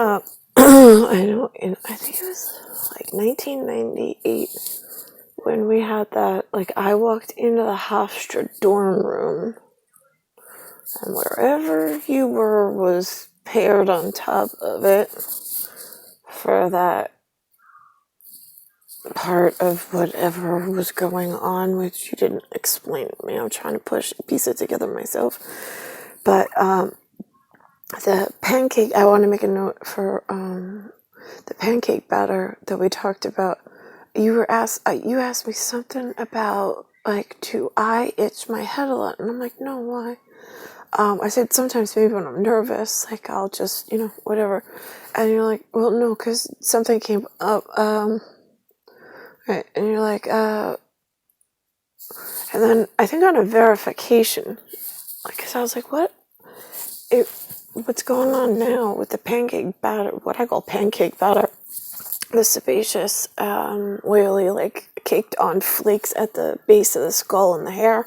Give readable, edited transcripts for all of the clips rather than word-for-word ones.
I know, I think it was like 1998 when we had that, like, I walked into the Hofstra dorm room, and wherever you were was paired on top of it for that part of whatever was going on, which you didn't explain to me. I'm trying to piece it together myself. But the pancake, I want to make a note for the pancake batter that we talked about. You asked me something about, like, do I itch my head a lot? And I'm like, no, why? I said sometimes maybe when I'm nervous, like, I'll just, whatever. And you're like, well, no, because something came up. Right, and you're like, and then I think on a verification, like, because I was like, what's going on now with the pancake batter, what I call pancake batter, the sebaceous, oily, like, caked on flakes at the base of the skull and the hair,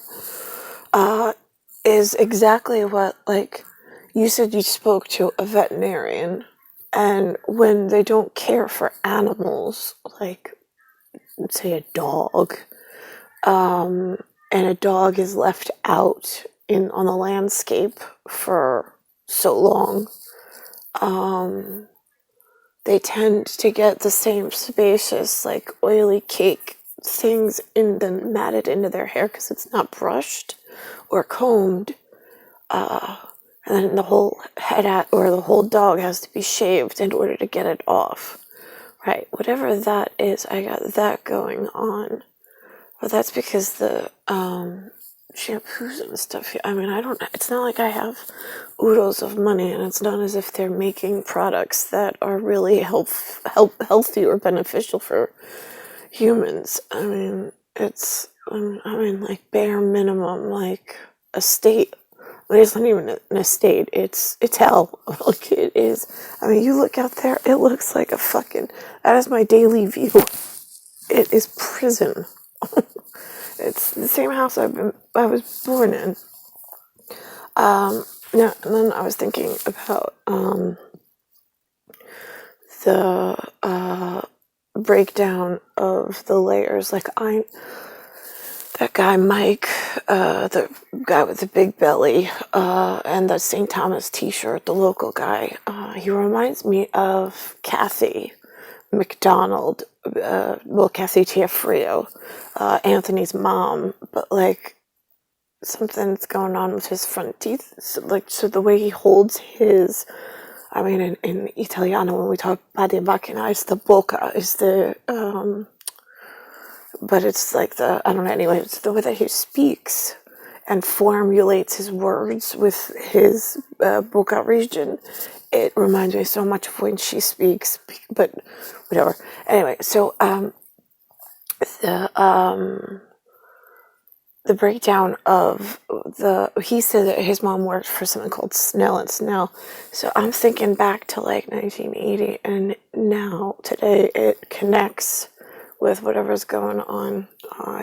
is exactly what, like, you said you spoke to a veterinarian, and when they don't care for animals, like, say a dog, and a dog is left out on the landscape for so long, they tend to get the same sebaceous, like, oily cake things matted into their hair because it's not brushed or combed, and then the whole or the whole dog has to be shaved in order to get it off. Right, whatever that is, I got that going on. But that's because the shampoos and stuff, I mean, it's not like I have oodles of money, and it's not as if they're making products that are really healthy or beneficial for humans. I mean, it's, like, bare minimum, like, estate. But it's not even an estate, it's hell. Like, it is. I mean, you look out there, it looks like that is my daily view. It is prison. It's the same house I was born in. Yeah, and then I was thinking about the breakdown of the layers. Like, that guy Mike, the guy with the big belly, and the St. Thomas t-shirt, the local guy, he reminds me of Kathy McDonald, Kathy Tiafrio, Anthony's mom, but, like, something's going on with his front teeth, so the way he holds his, I mean, in Italiano, when we talk body macchina, it's the bocca, is the, but it's like I don't know, anyway, it's the way that he speaks and formulates his words with his bocca region. It reminds me so much of when she speaks, but whatever. Anyway, so the breakdown of he said that his mom worked for something called SNELL and SNELL. So I'm thinking back to, like, 1980, and now today it connects with whatever's going on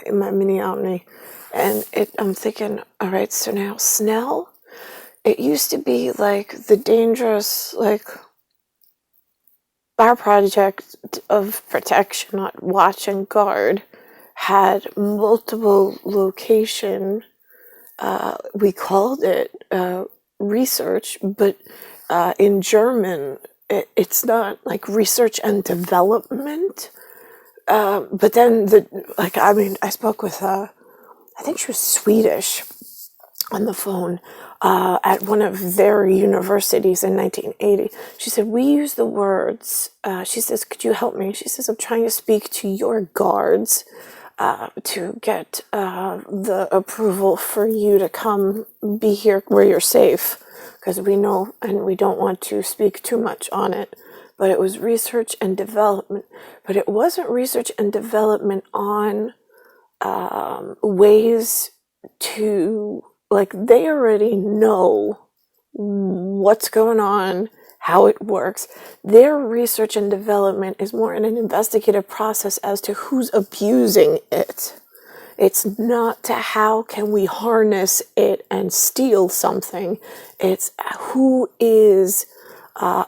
in my mini omni, and I'm thinking, all right, so now SNELL, it used to be, like, the dangerous, like, our project of protection, not watch and guard, had multiple location. We called it research, but in German, it's not like research and development. But then I spoke with I think she was Swedish on the phone at one of their universities in 1980. She said, we use the words, she says, could you help me? She says, I'm trying to speak to your guards to get the approval for you to come be here where you're safe, because we know and we don't want to speak too much on it. But it was research and development. But it wasn't research and development on ways to, like, they already know what's going on, how it works. Their research and development is more in an investigative process as to who's abusing it. It's not to how can we harness it and steal something. It's who is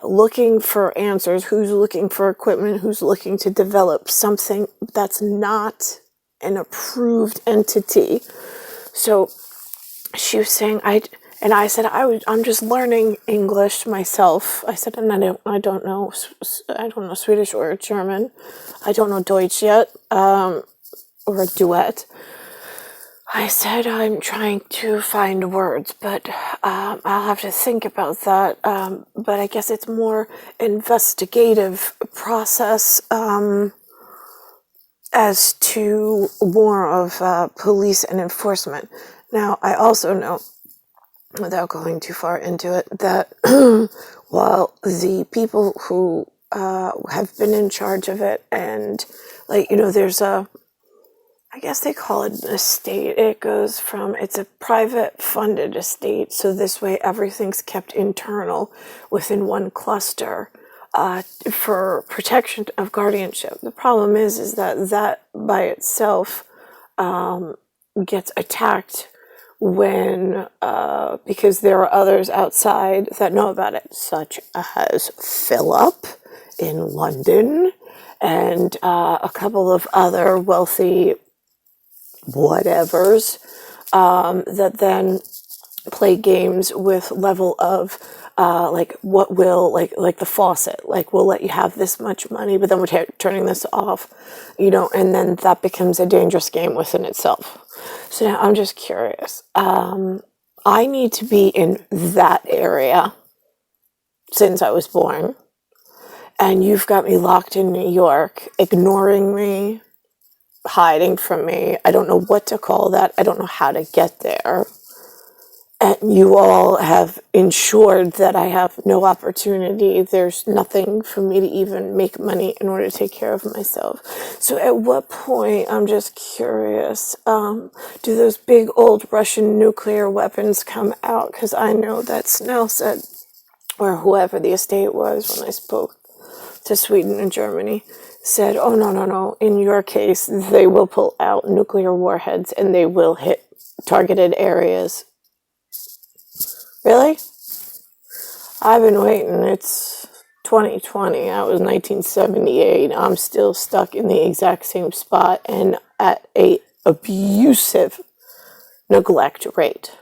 looking for answers, who's looking for equipment, who's looking to develop something that's not an approved entity. So she was saying, and I said, I'm just learning English myself. I said, and I don't know Swedish or German. I don't know Deutsch yet, or a duet. I said, I'm trying to find words, but I'll have to think about that. But I guess it's more investigative process as to more of police and enforcement. Now, I also know, without going too far into it, that while the people who have been in charge of it, and there's I guess they call it an estate. It's a private funded estate. So this way everything's kept internal within one cluster for protection of guardianship. The problem is that by itself gets attacked when, because there are others outside that know about it, such as Philip in London and a couple of other wealthy whatevers that then play games with level of what will like the faucet, we'll let you have this much money, but then we're turning this off, and then that becomes a dangerous game within itself. So now I'm just curious. I need to be in that area since I was born, and you've got me locked in New York, ignoring me, hiding from me. I don't know what to call that. I don't know how to get there. And you all have ensured that I have no opportunity. There's nothing for me to even make money in order to take care of myself. So at what point, I'm just curious, do those big old Russian nuclear weapons come out? Because I know that SNELL said, or whoever the estate was when I spoke to Sweden and Germany, said, oh, no, in your case, they will pull out nuclear warheads and they will hit targeted areas. Really? I've been waiting. It's 2020. I was 1978. I'm still stuck in the exact same spot and at a abusive neglect rate.